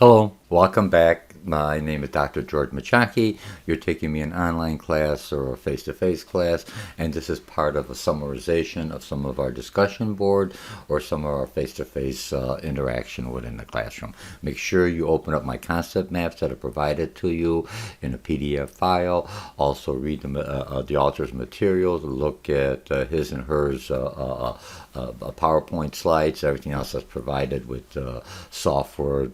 Hello, welcome back. My name is Dr. George Mochocki. You're taking me an online class or a face-to-face class, and this is part of a summarization of some of our discussion board or some of our face-to-face interaction within the classroom. Make sure you open up my concept maps that are provided to you in a PDF file. Also read the author's materials, look at his and hers PowerPoint slides, everything else that's provided with software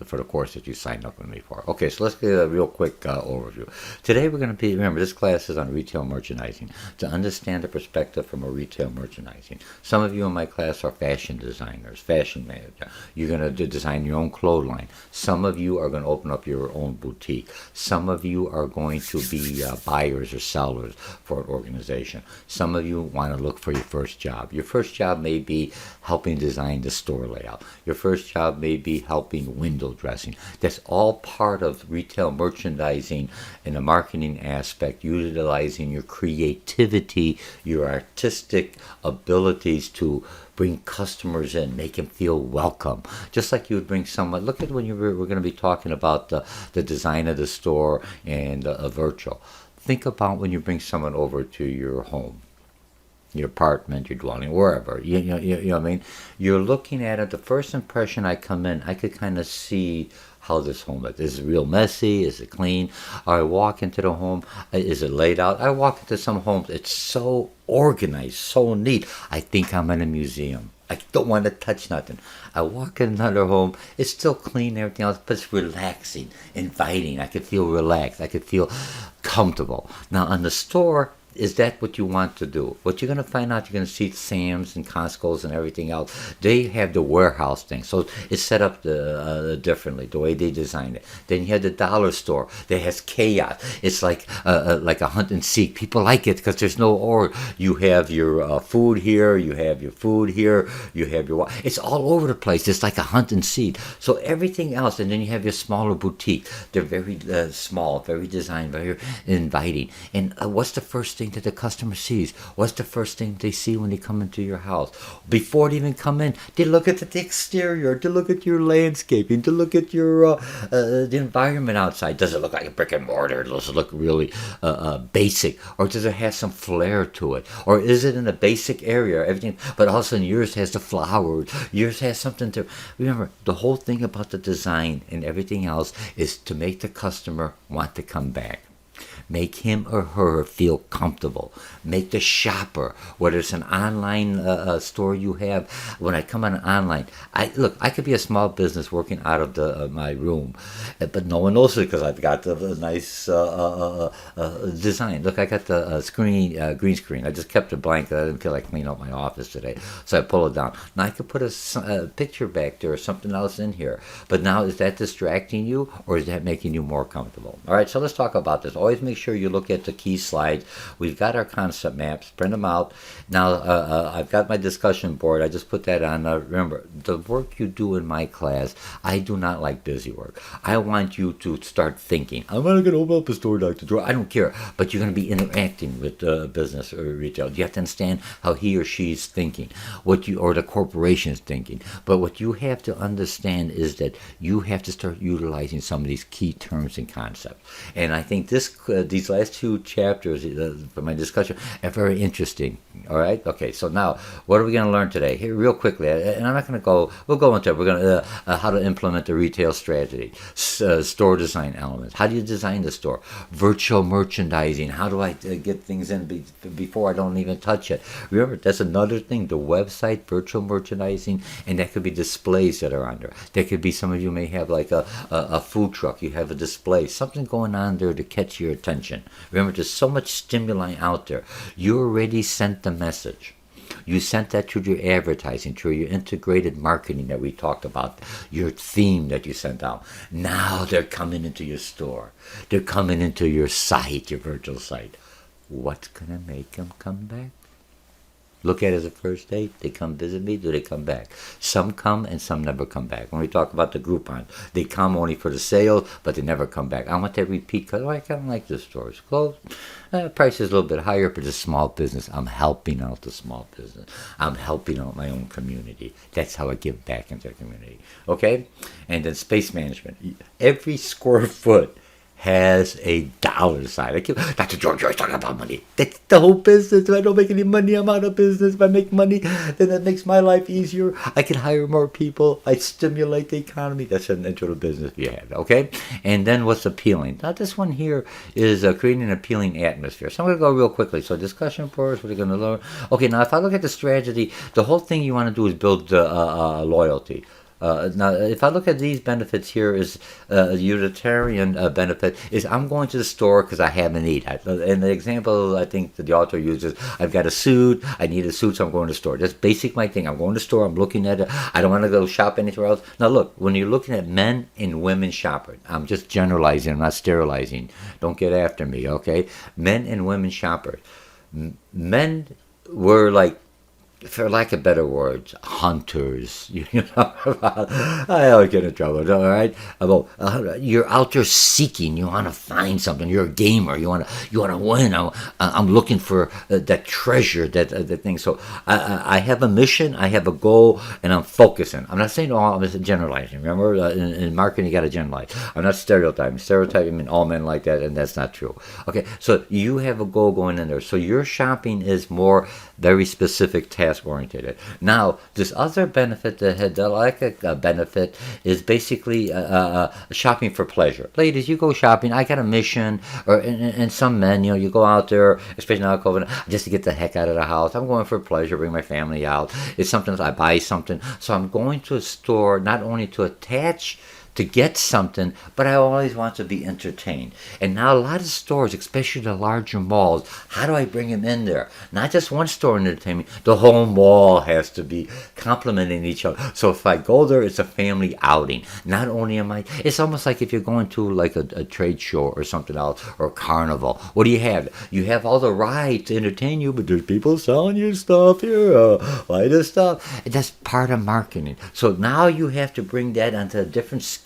for the course that you signed up with me for. Okay, so let's get a real quick overview. Today we're going to remember, this class is on retail merchandising, to understand the perspective from a retail merchandising. Some of you in my class are fashion designers, fashion manager. You're going to design your own clothing line. Some of you are going to open up your own boutique. Some of you are going to be buyers or sellers for an organization. Some of you want to look for your first job. Your first job may be helping design the store layout. Your first job may be helping window dressing. That's all part of retail merchandising in the marketing aspect, utilizing your creativity, your artistic abilities to bring customers in, make them feel welcome. Just like you would bring someone, look at when we're going to be talking about the design of the store and a virtual. Think about when you bring someone over to your home, your apartment, your dwelling, wherever. You know what I mean? You're looking at it, the first impression I come in, I could kind of see how this home is. Is it real messy? Is it clean? I walk into the home, is it laid out? I walk into some homes, it's so organized, so neat. I think I'm in a museum. I don't want to touch nothing. I walk in another home, it's still clean, everything else, but it's relaxing, inviting. I could feel relaxed. I could feel comfortable. Now, on the store, is that what you want to do? What you're going to find out, you're going to see Sam's and Costco's and everything else. They have the warehouse thing. So it's set up differently, the way they designed it. Then you have the dollar store that has chaos. It's like a hunt and seek. People like it because there's no order. You have your food here. You have your food here. You have your... It's all over the place. It's like a hunt and seek. So everything else. And then you have your smaller boutique. They're very small, very designed, very inviting. And what's the first thing that the customer sees? What's the first thing they see when they come into your house? Before they even come in, they look at the exterior, they look at your landscaping, they look at your the environment outside. Does it look like a brick and mortar? Does it look really basic? Or does it have some flair to it? Or is it in a basic area? Everything, but all of a sudden yours has the flowers, yours has something to... Remember, the whole thing about the design and everything else is to make the customer want to come back. Make him or her feel comfortable. Make the shopper, whether it's an online store you have, when I come on online, I could be a small business working out of my room, but no one knows it because I've got the nice design. Look, I got the green screen. I just kept it blank. I didn't feel like cleaning up my office today, so I pull it down. Now I could put a picture back there or something else in here, but now is that distracting you or is that making you more comfortable? All right, so let's talk about this. Always make sure you look at the key slides. We've got our concept maps, print them out. Now I've got my discussion board. I just put that on. Remember, the work you do in my class, I do not like busy work. I want you to start thinking. I'm not going to open up a store, Dr. George. I don't care, but you're going to be interacting with business or retail. You have to understand how he or she's thinking, or the corporation is thinking. But what you have to understand is that you have to start utilizing some of these key terms and concepts. And I think these last two chapters for my discussion are very interesting. All right? Okay, so now, what are we going to learn today? Here, real quickly, and I'm not going to go, we'll go into it. We're going to, how to implement the retail strategy, store design elements. How do you design the store? Virtual merchandising. How do I get things in before I don't even touch it? Remember, that's another thing, the website, virtual merchandising, and that could be displays that are on there. There could be, some of you may have like a food truck. You have a display, something going on there to catch your attention. Remember, there's so much stimuli out there. You already sent the message. You sent that through your advertising, through your integrated marketing that we talked about, your theme that you sent out. Now they're coming into your store. They're coming into your site, your virtual site. What's going to make them come back? Look at it as a first date. They come visit me. Do they come back? Some come and some never come back. When we talk about the Groupon, they come only for the sale, but they never come back. I want that repeat because I kind of like this store. It's closed. Price is a little bit higher, but it's small business. I'm helping out the small business. I'm helping out my own community. That's how I give back into the community. Okay? And then space management. Every square foot has a dollar sign. Dr. George, you're always talking about money. That's the whole business. If I don't make any money, I'm out of business. If I make money, then that makes my life easier. I can hire more people. I stimulate the economy. That's an intro to business you have, okay? And then what's appealing? Now, this one here is creating an appealing atmosphere. So I'm going to go real quickly. So discussion first, what are you going to learn? Okay, now if I look at the strategy, the whole thing you want to do is build loyalty. Now, if I look at these benefits here, is utilitarian benefit is I'm going to the store because I have a need. And the example I think that the author uses, I've got a suit, I need a suit, so I'm going to the store. That's basic my thing. I'm going to the store, I'm looking at it, I don't want to go shop anywhere else. Now look, when you're looking at men and women shoppers, I'm just generalizing, I'm not sterilizing. Don't get after me, okay? Men and women shoppers. Men were like, for lack of better words, hunters. You know, I always get in trouble. All right, you're out there seeking. You want to find something. You're a gamer. You want to win. I'm looking for that treasure, that thing. So I have a mission. I have a goal, and I'm focusing. I'm not saying all. I'm just generalizing. Remember, in marketing, you got to generalize. I'm not stereotyping. Stereotyping mean all men like that, and that's not true. Okay, so you have a goal going in there. So your shopping is more very specific, task oriented. Now, this other benefit that had like a benefit is basically shopping for pleasure. Ladies, you go shopping. I got a mission, and some men, you go out there, especially now COVID, just to get the heck out of the house. I'm going for pleasure, bring my family out. It's something I buy something, so I'm going to a store not only to attach to get something, but I always want to be entertained. And now a lot of stores, especially the larger malls, how do I bring them in there? Not just one store in entertainment, the whole mall has to be complementing each other. So if I go there, it's a family outing. Not only am I, it's almost like if you're going to like a trade show or something else, or a carnival. What do you have? You have all the rides to entertain you, but there's people selling you stuff here, buy this stuff. And that's part of marketing. So now you have to bring that onto a different scale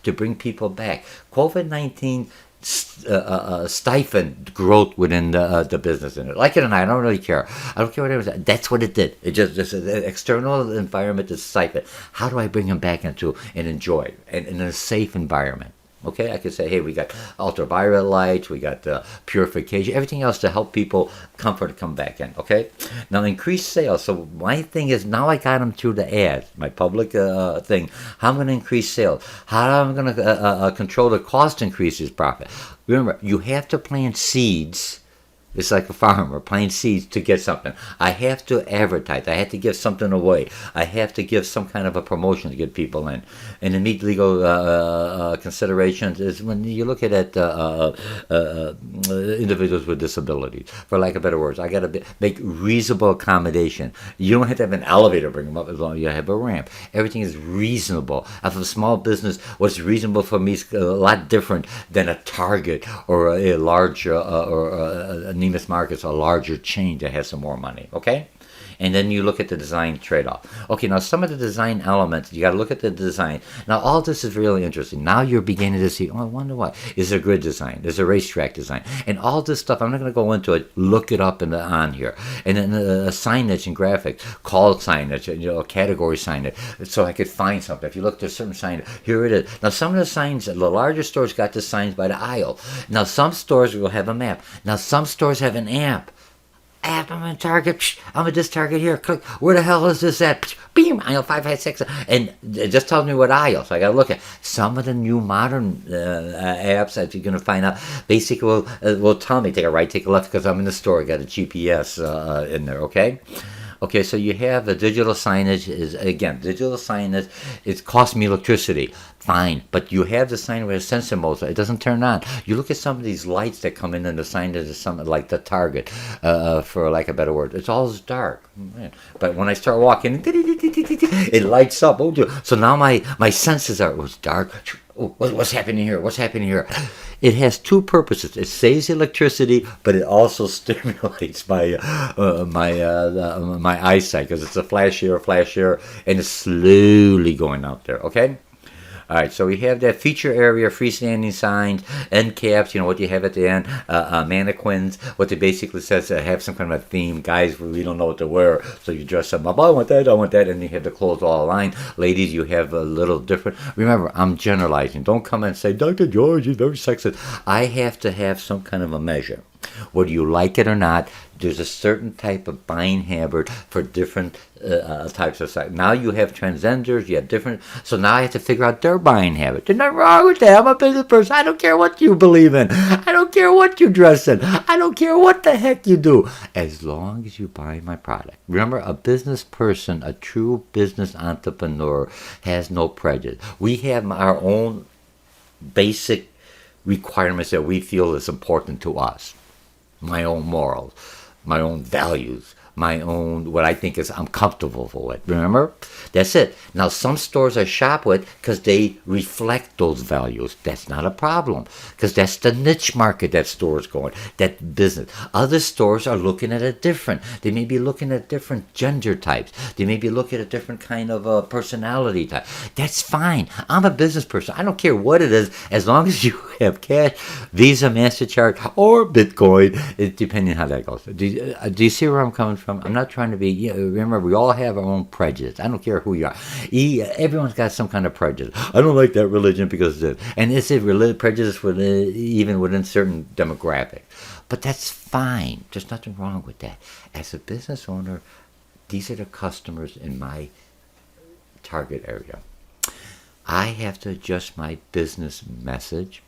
to bring people back. COVID-19 stifled growth within the business in it. Like it or not, I don't really care. I don't care what it was. That's what it did. It just the external environment is stifled. How do I bring them back into and enjoy and in a safe environment? Okay, I could say, hey, we got ultraviolet lights, we got purification, everything else to help people comfort to come back in. Okay, now increase sales. So my thing is now I got them through the ads, my public thing. How I'm going to increase sales? How am I going to control the cost increases profit? Remember, you have to plant seeds. It's like a farmer planting seeds to get something. I have to advertise. I have to give something away. I have to give some kind of a promotion to get people in. And to meet legal considerations is when you look at individuals with disabilities. For lack of better words, I got to make reasonable accommodation. You don't have to have an elevator bring them up as long as you have a ramp. Everything is reasonable. As a small business, what's reasonable for me is a lot different than a Target or a large or Nemus Market's a larger chain that has some more money, okay? And then you look at the design trade-off. Okay, now some of the design elements, you got to look at the design. Now all this is really interesting. Now you're beginning to see, I wonder what. Is there grid design? There's a racetrack design. And all this stuff, I'm not going to go into it, look it up on here. And then signage and graphics, call signage, category signage, so I could find something. If you look, there's certain sign, here it is. Now some of the signs, the larger stores got the signs by the aisle. Now some stores will have a map. Now some stores have an app. I'm in Target. I'm at this Target here. Click. Where the hell is this at? Beam. Aisle 556. And it just tells me what aisle. So I got to look at some of the new modern apps that you're going to find out. Basically, will tell me take a right, take a left because I'm in the store. I got a GPS in there. Okay. Okay, so you have the digital signage digital signage, it costs me electricity. Fine, but you have the sign with a sensor mode, so it doesn't turn on. You look at some of these lights that come in and the sign is something like the Target, for lack of a better word. It's all dark. Man. But when I start walking, it lights up. So now my senses are, it was dark. oh, what's happening here? What's happening here? It has two purposes. It saves electricity, but it also stimulates my eyesight because it's a flash here, and it's slowly going out there. Okay. All right, so we have that feature area, freestanding signs, end caps, what you have at the end, mannequins, what they basically says have some kind of a theme. Guys, we don't know what to wear, so you dress them up. I want that, and you have the clothes all aligned. Ladies, you have a little different. Remember, I'm generalizing. Don't come and say, Dr. George, he's very sexist. I have to have some kind of a measure. Whether you like it or not, there's a certain type of buying habit for different types of sites. Now you have transgenders, you have different. So now I have to figure out their buying habit. There's nothing wrong with that. I'm a business person. I don't care what you believe in. I don't care what you dress in. I don't care what the heck you do. As long as you buy my product. Remember, a business person, a true business entrepreneur, has no prejudice. We have our own basic requirements that we feel is important to us. My own morals, my own values, my own, what I think is I'm comfortable with. Remember? That's it. Now, some stores I shop with because they reflect those values. That's not a problem because that's the niche market that store is going, that business. Other stores are looking at it different. They may be looking at different gender types. They may be looking at a different kind of personality type. That's fine. I'm a business person. I don't care what it is as long as you have cash, Visa, MasterCard, or Bitcoin, depending on how that goes. Do you see where I'm coming from? I'm not trying to be, remember, we all have our own prejudice. I don't care who you are. Everyone's got some kind of prejudice. I don't like that religion because of this. And it's a prejudice even within certain demographics. But that's fine. There's nothing wrong with that. As a business owner, these are the customers in my target area. I have to adjust my business message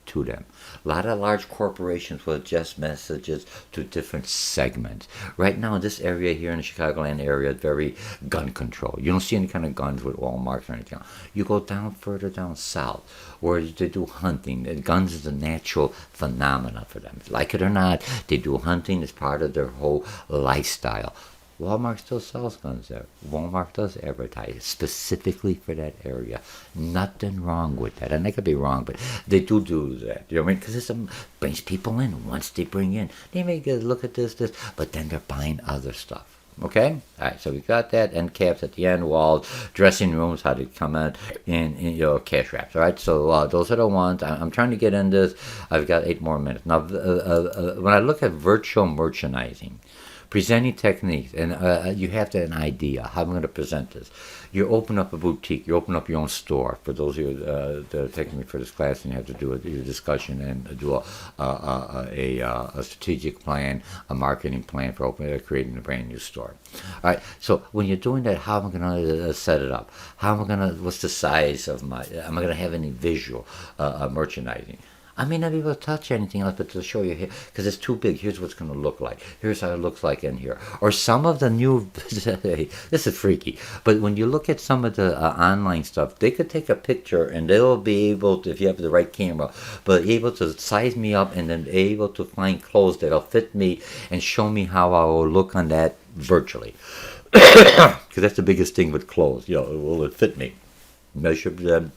to them. A lot of large corporations will adjust messages to different segments. Right now, in this area here in the Chicagoland area, it's very gun control. You don't see any kind of guns with Walmart or anything. You go down further down south, where they do hunting. And guns is a natural phenomenon for them. Like it or not, they do hunting as part of their whole lifestyle. Walmart still sells guns there. Walmart does advertise specifically for that area. Nothing wrong with that. And I could be wrong, but they do that. You know what I mean? Because it brings people in. Once they bring in, they may get a look at this, but then they're buying other stuff. Okay? All right, so we got that. End caps at the end, walls, dressing rooms, how they come in, and cash wraps. All right, so those are the ones. I'm trying to get in this. I've got 8 more minutes. Now, when I look at virtual merchandising, presenting techniques, and you have to have an idea how I'm going to present this. You open up a boutique, you open up your own store. For those of you that are taking me for this class, and you have to do a discussion and do a strategic plan, a marketing plan for creating a brand new store. All right. So when you're doing that, how am I going to set it up? How am I going to? What's the size of my? Am I going to have any visual merchandising? I may not be able to touch anything else, but to show you here, because it's too big. Here's what's going to look like. Here's how it looks like in here. Or some of the new, this is freaky, but when you look at some of the online stuff, they could take a picture and they'll be able to, if you have the right camera, but able to size me up and then able to find clothes that'll fit me and show me how I will look on that virtually. Because that's the biggest thing with clothes. Will it fit me? Measure them.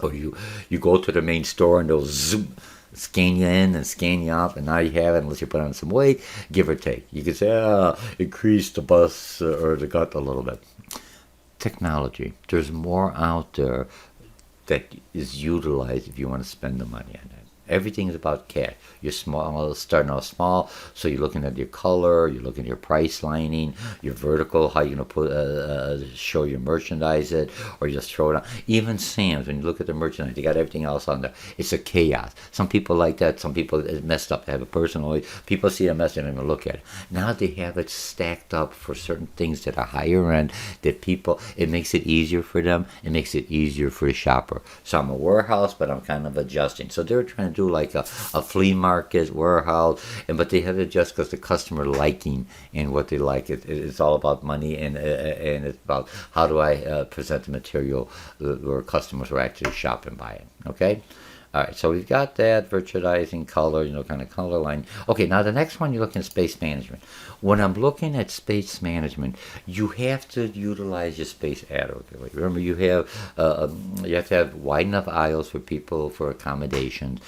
Or you go to the main store and they'll zoom, scan you in and scan you out, and now you have it unless you put on some weight, give or take. You can say, increase the bust or the gut a little bit. Technology. There's more out there that is utilized if you want to spend the money on that. Everything is about cash. You're starting out small, so you're looking at your color, you're looking at your price lining, your vertical, how you're going to put show your merchandise it, or just throw it on. Even Sam's, when you look at the merchandise, they got everything else on there. It's a chaos. Some people like that. Some people, it's messed up. They have a personal. People see a mess, they don't even look at it. Now they have it stacked up for certain things that are higher end, that people, it makes it easier for them. It makes it easier for a shopper. So I'm a warehouse, but I'm kind of adjusting. So they're trying to do like a flea market warehouse, but they have to adjust because the customer liking and what they like. It's all about money, and it's about how do I present the material where customers will actually shop and buy it. Okay. All right, so we've got that virtualizing color, kind of color line. Okay, now the next one you're looking at space management. When I'm looking at space management, you have to utilize your space adequately. Remember, you have to have wide enough aisles for people for accommodations.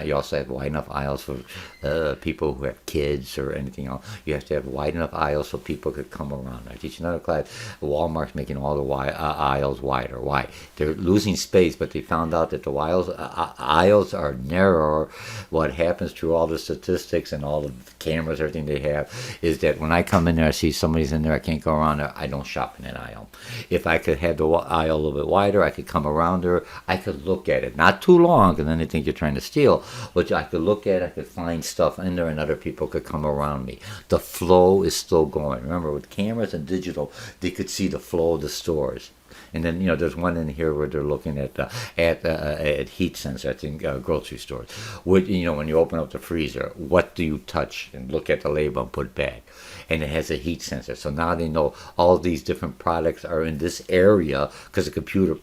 You also have wide enough aisles for people who have kids or anything else. You have to have wide enough aisles so people could come around. I teach another class. Walmart's making all the aisles wider. Why? They're losing space, but they found out that the aisles are narrower. What happens through all the statistics and all the cameras, everything they have, is that when I come in there, I see somebody's in there, I can't go around there, I don't shop in that aisle. If I could have the aisle a little bit wider, I could come around there, I could look at it. Not too long, because then they think you're trying to steal, but I could look at it, I could find stuff in there, and other people could come around me. The flow is still going. Remember, with cameras and digital, they could see the flow of the stores. And then, there's one in here where they're looking at heat sensor, I think, grocery stores. When you open up the freezer, what do you touch? And look at the label and put it back. And it has a heat sensor. So now they know all these different products are in this area because the computer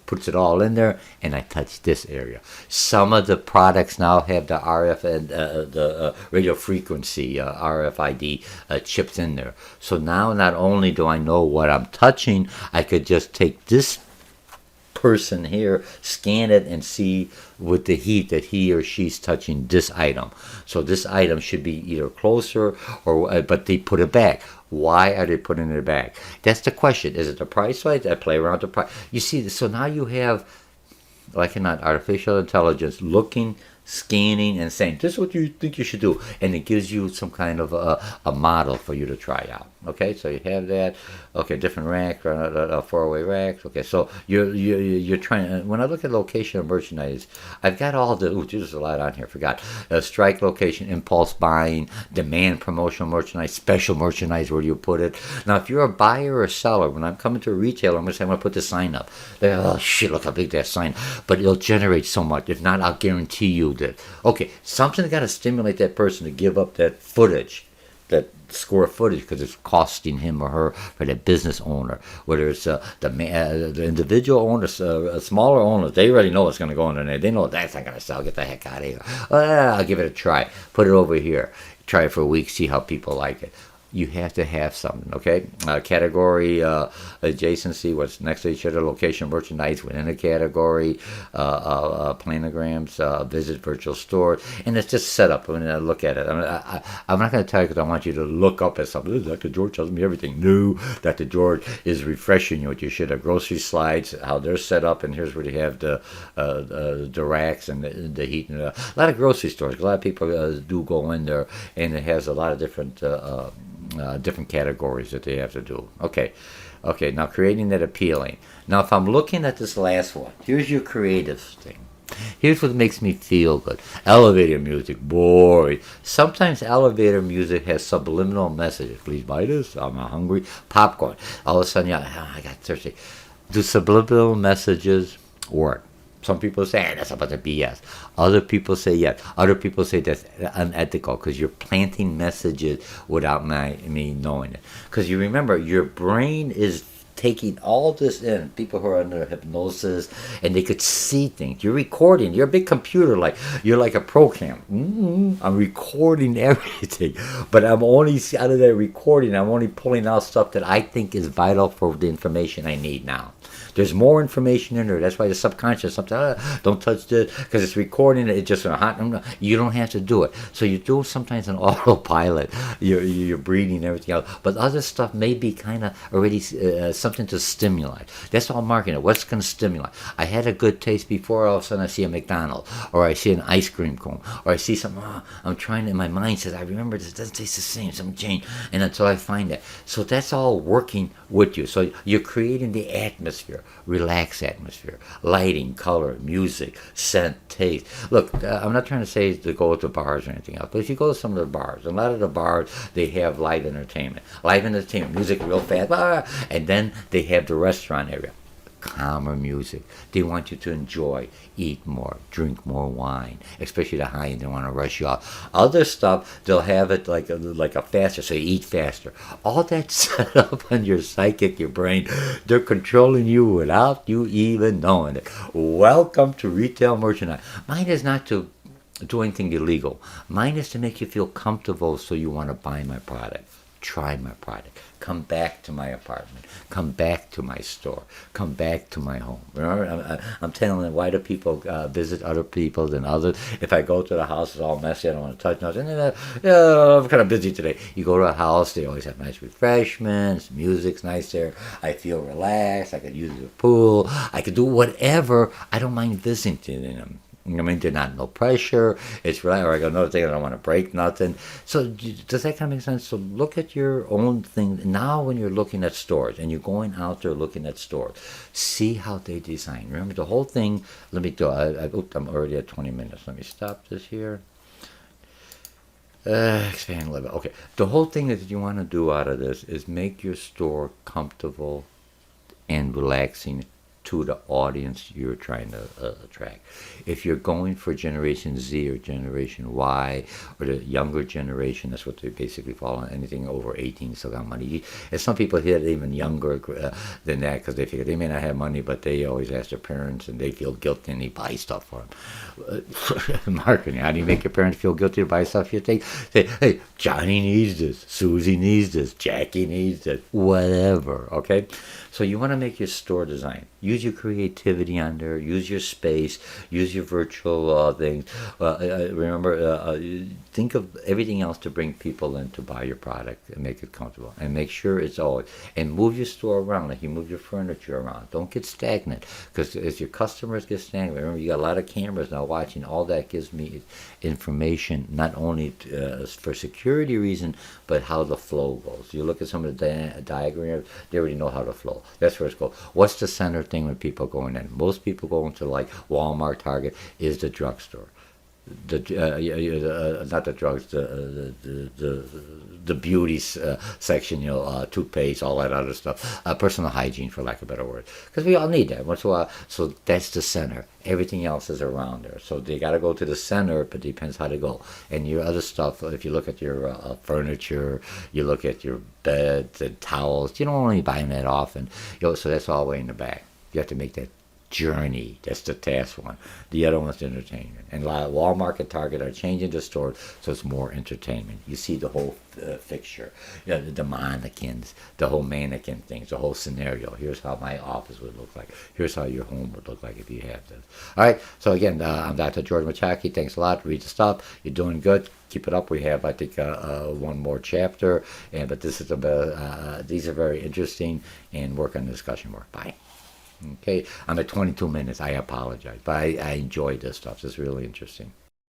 puts it all in there, and I touch this area. Some of the products now have the RF and the radio frequency RFID chips in there. So now not only do I know what I'm touching, I could just take this person here, scan it, and see with the heat that he or she's touching this item. So this item should be either closer or, but they put it back. Why are they putting it back? That's the question. Is it the price right? I play around the price. You see, so now you have, like an artificial intelligence looking, scanning, and saying, this is what you think you should do. And it gives you some kind of a model for you to try out. Okay, so you have that. Okay, different racks, four-way racks. Okay, so you're trying. When I look at location of merchandise, I've got all the. There's a lot on here. Forgot. Strike location, impulse buying, demand promotional merchandise, special merchandise. Where do you put it? Now, if you're a buyer or a seller, when I'm coming to a retailer, I'm going to say I'm going to put the sign up. They go, oh shit, look how big that sign. But it'll generate so much. If not, I'll guarantee you that. Okay, something's got to stimulate that person to give up that footage. That square footage, because it's costing him or her, for the business owner, whether it's the individual owners, smaller owners, they already know what's going to go in there. They know that's not going to sell. Get the heck out of here. I'll give it a try. Put it over here. Try it for a week. See how people like it. You have to have something, okay? Category, adjacency, what's next to each other, location, merchandise within a category, planograms, visit virtual store, and it's just set up. I mean, look at it. I'm not going to tell you because I want you to look up at something. Dr. George tells me everything. No, Dr. George is refreshing you what you should have. Grocery slides, how they're set up, and here's where they have the racks and the heat. And a lot of grocery stores. A lot of people do go in there, and it has a lot of different categories that they have to do. Okay, now creating that appealing. Now if I'm looking at this last one, here's your creative thing. Here's what makes me feel good. Elevator music, boy. Sometimes elevator music has subliminal messages. Please buy this, I'm hungry. Popcorn. All of a sudden, I got thirsty. Do subliminal messages work? Some people say, that's about the BS. Other people say yes. Other people say that's unethical because you're planting messages without me knowing it. Because you remember, your brain is taking all this in. People who are under hypnosis, and they could see things. You're recording. You're a big computer. You're like a program. I'm recording everything. But I'm only, out of that recording, I'm only pulling out stuff that I think is vital for the information I need now. There's more information in there. That's why the subconscious sometimes, don't touch this, because it's recording it. It's just hot. You don't have to do it. So you do sometimes an autopilot. You're breathing and everything else. But other stuff may be kind of already something to stimulate. That's all marketing. What's going to stimulate? I had a good taste before. All of a sudden I see a McDonald's, or I see an ice cream cone, or I see something. I'm trying to, my mind says, I remember this. It doesn't taste the same. Some change. And until I find it. So that's all working with you. So you're creating the atmosphere. Relaxed atmosphere, lighting, color, music, scent, taste. Look, I'm not trying to say to go to bars or anything else, but if you go to some of the bars, a lot of the bars, they have live entertainment, music real fast, and then they have the restaurant area. calmer music. They want you to enjoy, eat more, drink more wine, especially the high end. They want to rush you off. Other stuff, they'll have it like a faster, so you eat faster. All that's set up on your psychic, your brain. They're controlling you without you even knowing it. Welcome to retail merchandise. Mine is not to do anything illegal. Mine is to make you feel comfortable so you want to buy my product. Try my product. Come back to my apartment. Come back to my store. Come back to my home. Remember, I'm telling them, why do people visit other people than others? If I go to the house, it's all messy. I don't want to touch nothing. I'm kind of busy today. You go to a house, they always have nice refreshments. Music's nice there. I feel relaxed. I could use the pool. I could do whatever. I don't mind visiting them. I mean, they're not no pressure. It's right. Or I got another thing. I don't want to break nothing. So does that kind of make sense? So look at your own thing now when you're looking at stores and you're going out there looking at stores. See how they design. Remember the whole thing. Let me do. I'm already at 20 minutes. Let me stop this here. Expand a little bit. Okay. The whole thing that you want to do out of this is make your store comfortable and relaxing to the audience you're trying to attract. If you're going for Generation Z or Generation Y or the younger generation, that's what they basically fall on. Anything over 18 still got money. And some people here even younger than that because they figure they may not have money, but they always ask their parents and they feel guilty and they buy stuff for them. Marketing. How do you make your parents feel guilty to buy stuff you take? Say, hey, Johnny needs this, Susie needs this, Jackie needs this, whatever. Okay. So you want to make your store design. Use your creativity on there. Use your space. Use your virtual things. Remember, think of everything else to bring people in to buy your product and make it comfortable. And make sure it's always. And move your store around. Like you move your furniture around. Don't get stagnant. Because as your customers get stagnant, remember you got a lot of cameras now watching. All that gives me information, not only for security reason, but how the flow goes. You look at some of the diagrams, they already know how to flow. That's where it's going. What's the center thing when people go in? Most people go into like Walmart, Target, is the drugstore. Not the drugs, the beauty section, toothpaste, all that other stuff, personal hygiene, for lack of a better word, because we all need that once in a while. So that's the center. Everything else is around there. So they got to go to the center, but it depends how to go. And your other stuff, if you look at your furniture, you look at your beds and towels, you don't only buy them that often. So that's all the way in the back. You have to make that journey. That's the task one. The other one's entertainment. And a lot of Walmart and Target are changing the store so it's more entertainment. You see the whole fixture, the mannequins, the whole mannequin things, the whole scenario. Here's how my office would look like. Here's how your home would look like if you have this. All right. So again, I'm Dr. George Mochocki. Thanks a lot. Read the stuff. You're doing good. Keep it up. We have, I think, one more chapter, but this is these are very interesting, and work on the discussion more. Bye. Okay, I'm at 22 minutes. I apologize, but I enjoy this stuff. It's really interesting.